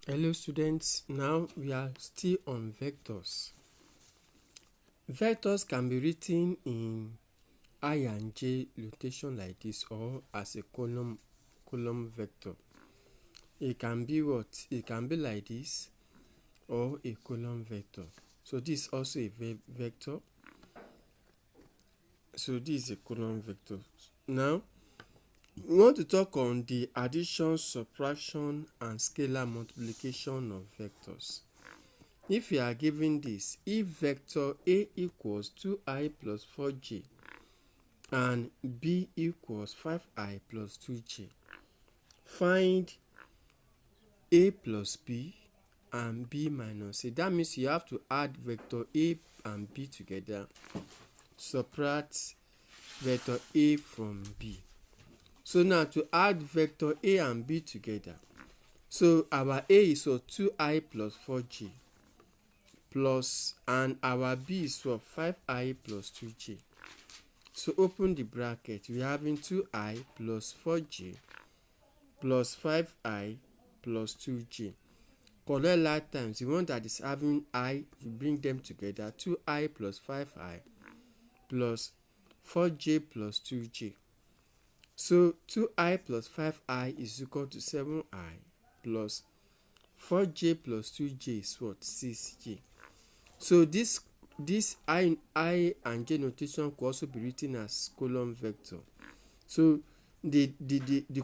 Hello students, now we are still on vectors. Vectors can be written in I and J notation like this, or as a column vector. It can be what? It can be like this or a column vector. So this is also a vector. So this is a column vector. Now we want to talk on the addition, subtraction and scalar multiplication of vectors. If you are given this, if vector A equals 2i plus 4j and B equals 5i plus 2j, find A plus B and B minus C. That means you have to add vector A and B together, subtract vector A from B. So now to add vector A and B together, so our A is 2i plus 4j plus, and our B is 5i plus 2j. So open the bracket, we having 2i plus 4j plus 5i plus 2j. Collect like times, the one that is having I, you bring them together, 2i plus 5i plus 4j plus 2j. So 2i plus 5i is equal to 7i plus 4j plus 2j is what? 6j. So this I and j notation could also be written as column vector. So the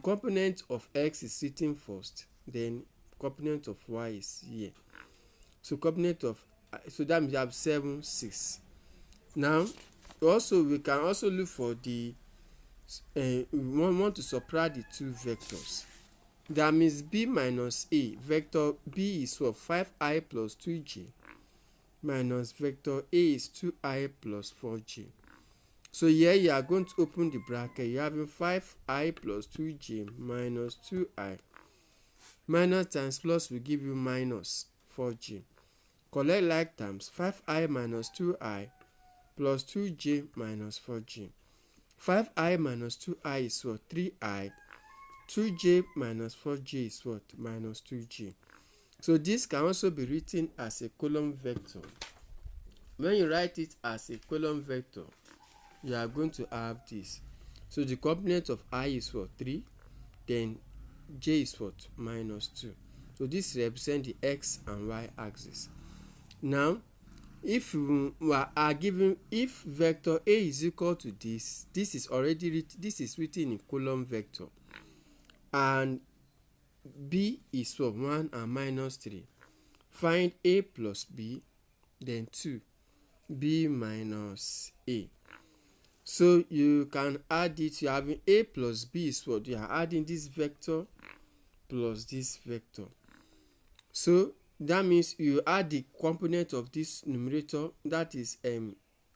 component of x is written first, then component of y is here. So component of, so that means we have 7, 6. Now also we can also look for the we want to subtract the two vectors. That means b minus a, vector b is what? 5i plus 2j minus vector a is 2i plus 4j. So here you are going to open the bracket, you having 5i plus 2j minus 2i. Minus times plus will give you minus 4j. Collect like terms, 5i minus 2i plus 2j minus 4j. 5i minus 2i is what? 3i. 2j minus 4j is what? Minus 2j. So this can also be written as a column vector. When you write it as a column vector, you are going to have this. So the component of I is what? 3. Then j is what? Minus 2. So this represents the x and y axis. Now if you are given, if vector a is equal to this is already written, this is written in column vector, and b is what? 1 and minus 3. Find a plus b, then 2 b minus a. So you can add it, you are having a plus b is what? You are adding this vector plus this vector. So that means you add the component of this numerator, that is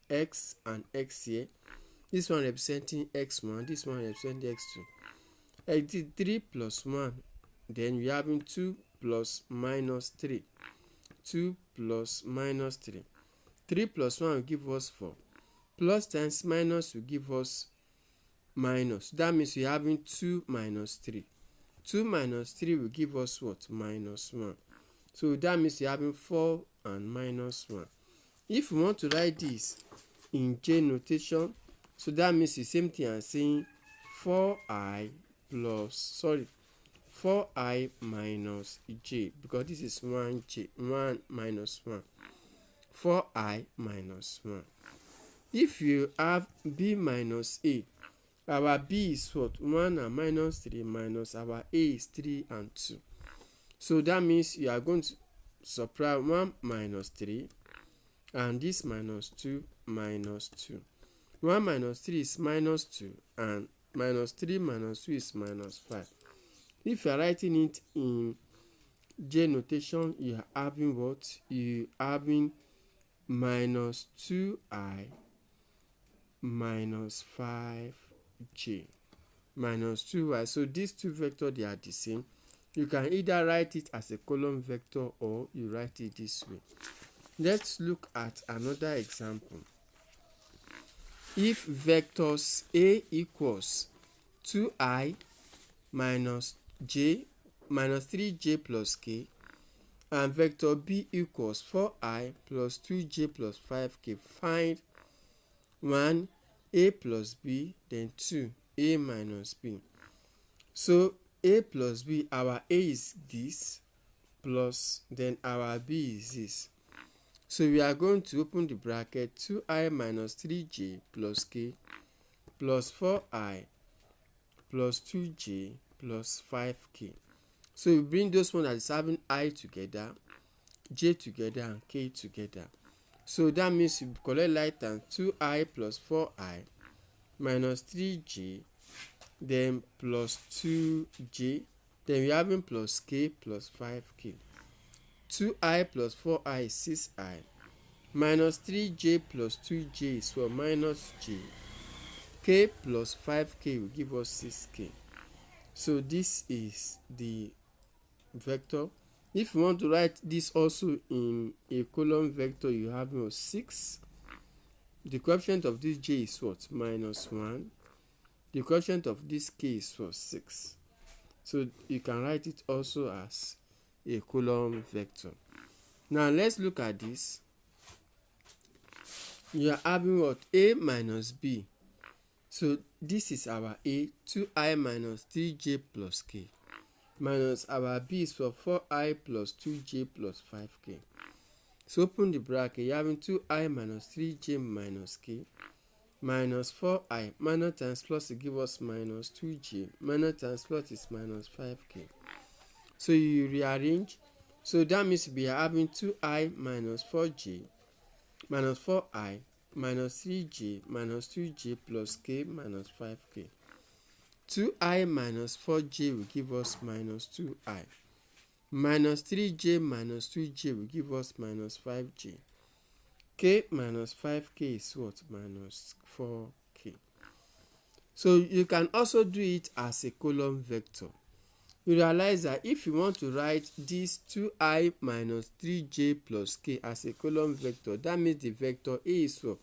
x and x here. This one representing x1, this one representing x2. 3 plus 1, then we are having 2 plus minus 3. 2 plus minus 3. 3 plus 1 will give us 4. Plus times minus will give us minus. That means we are having 2 minus 3. 2 minus 3 will give us what? Minus 1. So that means we are having 4 and minus 1. If we want to write this in j notation, so that means the same thing as saying 4i minus j, because this is 1j, 1 minus 1. 4i minus 1. If you have b minus a, our b is what? 1 and minus 3 minus our a is 3 and 2. So that means you are going to subtract 1 minus 3 and this minus 2 minus 2. 1 minus 3 is minus 2 and minus 3 minus 2 is minus 5. If you are writing it in j notation, you are having what? You are having minus 2i minus 5j minus 2y. So these two vectors, they are the same. You can either write it as a column vector or you write it this way. Let's look at another example. If vectors a equals 2i minus j minus 3j plus k and vector b equals 4i plus 2j plus 5k. Find 1 a plus b, then 2 a minus b. So a plus b, our a is this, plus then our b is this. So we are going to open the bracket, 2i minus 3j plus k plus 4i plus 2j plus 5k. So we bring those one that is having I together, j together, and k together. So that means we collect like times 2i plus 4i minus 3j, then plus 2j, then we having plus k plus 5k. 2i plus 4i is 6i, minus 3j plus 2j is minus j, k plus 5k will give us 6k. So this is the vector. If you want to write this also in a column vector, you have 6. The coefficient of this j is what? Minus 1. The coefficient of this k is what? 6. So you can write it also as a column vector. Now let's look at this. You are having what? A minus b. So this is our a, 2i minus 3j plus k, minus our b is for 4i plus 2j plus 5k. So open the bracket, you're having 2i minus 3j minus k minus 4i, minus times plus to give us minus 2j, minus times plus is minus 5k. So you rearrange. So that means we are having 2i minus 4j minus 4i minus 3j minus 2j plus k minus 5k. 2i minus 4j will give us minus 2i. Minus 3j minus 2j will give us minus 5j. K minus 5k is what? Minus 4k. So you can also do it as a column vector. You realize that if you want to write this 2i minus 3j plus k as a column vector, that means the vector a is what?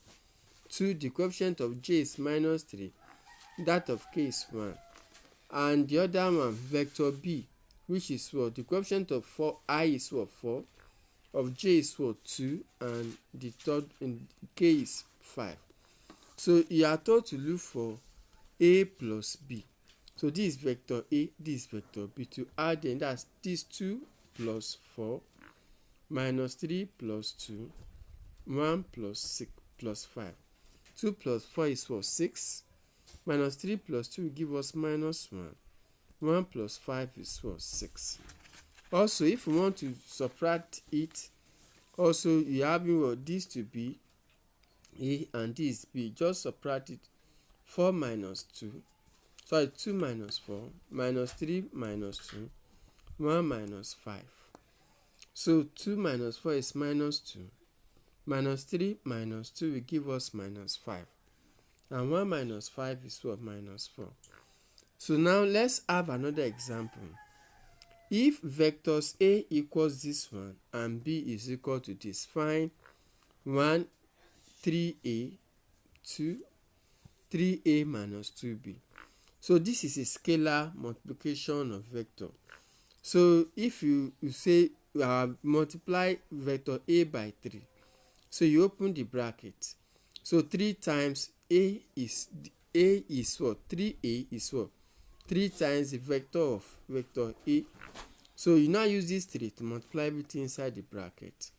2, the coefficient of j is minus 3, that of k is 1. And the other one, vector b, which is what? The coefficient of 4i is what? 4, of j is what? 2, and the third in k is 5. So you are told to look for a plus b. So this is vector a, this is vector b. To add them, that's this 2 plus 4 minus 3 plus 2, 1 plus 6 plus 5. 2 plus 4 is what? 6. Minus 3 plus 2 will give us minus 1. 1 plus 5 is what? 6. Also, if we want to subtract it, also you have what? This to be a and this b. Just subtract it. 4 minus 2. Sorry, 2 minus 4. Minus 3 minus 2. 1 minus 5. So 2 minus 4 is minus 2. Minus 3 minus 2 will give us minus 5. And 1 minus 5 is what? Minus 4. So now let's have another example. If vectors a equals this one and b is equal to this, find 1, 3a, 2, 3a minus 2b. So this is a scalar multiplication of vector. So if you say multiply vector a by 3, so you open the bracket. So 3 times a is what? 3a is what? 3 times the vector of vector a. So you now use this 3 to multiply everything inside the bracket.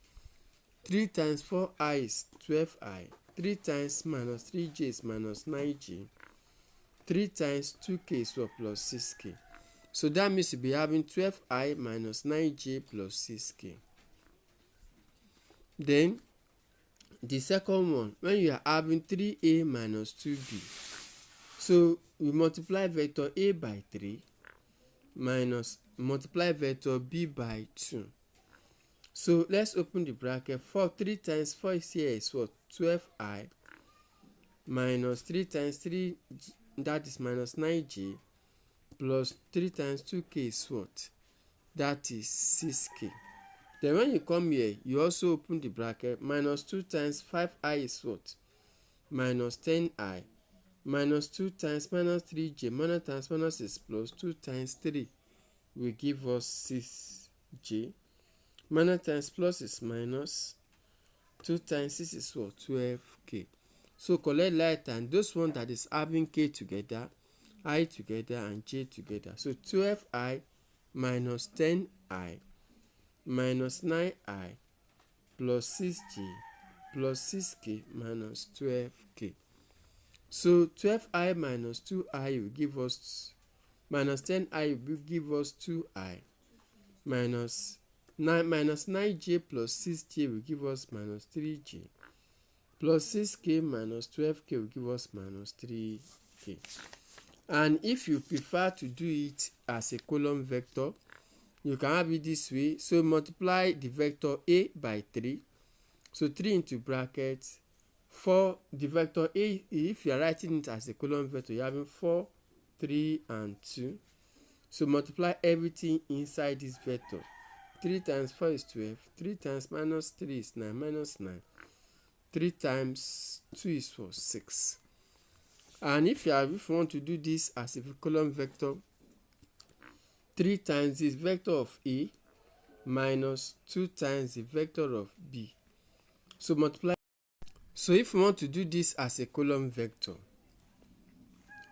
3 times 4i is 12i. 3 times minus 3j is minus 9j. 3 times 2k is what? Plus 6k. So that means you'll be having 12i minus 9j plus 6k. Then the second one, when you are having 3a minus 2b, so we multiply vector a by 3 minus multiply vector b by 2. So let's open the bracket. 3 times 4 is here is what? 12i minus 3 times 3, that is minus 9j, plus 3 times 2k is what? That is 6k. Then when you come here, you also open the bracket. Minus 2 times 5i is what? Minus 10i. Minus 2 times minus 3j. Minus times minus is plus 2 times 3 will give us 6j. Minus times plus is minus. 2 times 6 is what? 12k. So collect light and those one that is having k together, I together and j together. So 12i minus 10i minus 9i plus 6j plus 6k minus 12k. So 12i minus 2i will give us minus 10i will give us 2i minus 9j plus 6j will give us minus 3j plus 6k minus 12k will give us minus 3k. And if you prefer to do it as a column vector, you can have it this way. So multiply the vector a by 3. So 3 into bracket 4. The vector a, if you are writing it as a column vector, you're having 4, 3 and 2. So multiply everything inside this vector. 3 times 4 is 12. 3 times minus 3 is 9 minus 9. 3 times 2 is 4, 6. And if you want to do this as a column vector, 3 times this vector of A minus 2 times the vector of B. So multiply. So if you want to do this as a column vector,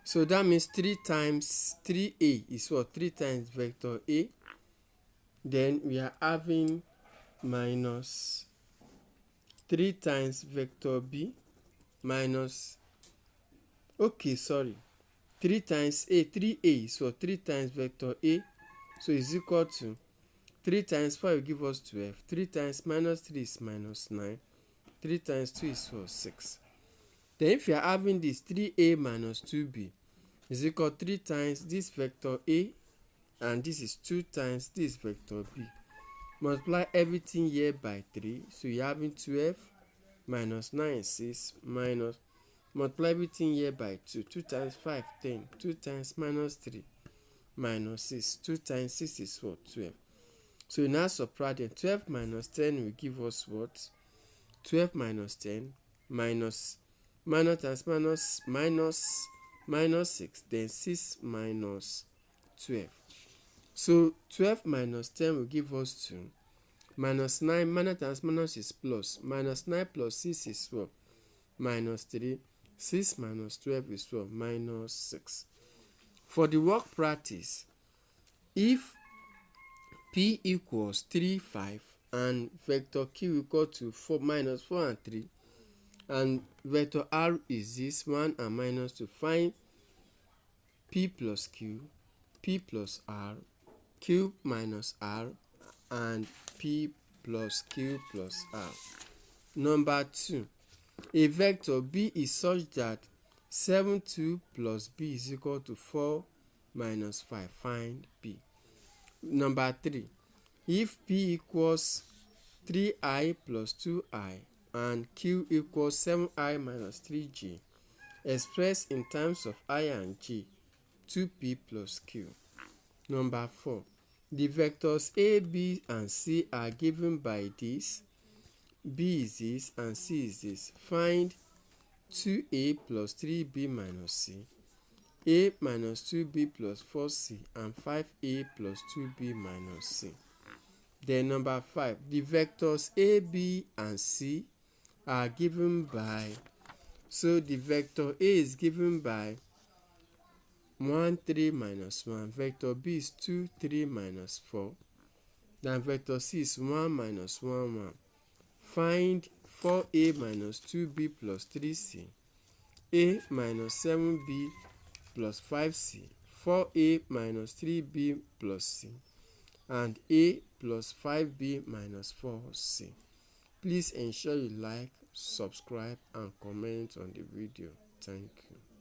so that means 3 times 3A is what? 3 times vector A. Then we are having minus 3 times vector B minus, 3 times A, 3A, so 3 times vector A, so is equal to 3 times 4 will give us 12, 3 times minus 3 is minus 9, 3 times 2 is 6. Then if you are having this 3A minus 2B is equal to 3 times this vector A, and this is 2 times this vector B. Multiply everything here by 3, so you are having 12 minus 9 is 6 minus, multiply everything here by 2. 2 times 5, 10. 2 times minus 3, minus 6. 2 times 6 is what? 12. So now subtract them. 12 minus 10 will give us what? 12 minus 10 minus times minus 6. Then 6 minus 12. So 12 minus 10 will give us 2. Minus 9, minus times minus is plus. Minus 9 plus 6 is what? Minus 3. 6 minus 12 is what? Minus 6. For the work practice, if P equals 3, 5 and vector Q equal to 4 minus 4 and 3 and vector R is this 1 and minus 2, find P plus Q, P plus R, Q minus R and P plus Q plus R. Number 2. A vector B is such that 7, 2 plus B is equal to 4 minus 5. Find B. Number 3. If P equals 3i plus 2i and Q equals 7i minus 3j, express in terms of I and j, 2P plus Q. Number 4. The vectors A, B and C are given by this. B is this and C is this. Find 2A plus 3B minus C, A minus 2B plus 4C, and 5A plus 2B minus C. Then number 5. The vectors A, B and C are given by, so the vector A is given by 1, 3 minus 1. Vector B is 2, 3 minus 4. Then vector C is 1 minus 1, 1. Find 4A minus 2B plus 3C, A minus 7B plus 5C, 4A minus 3B plus C, and A plus 5B minus 4C. Please ensure you like, subscribe, and comment on the video. Thank you.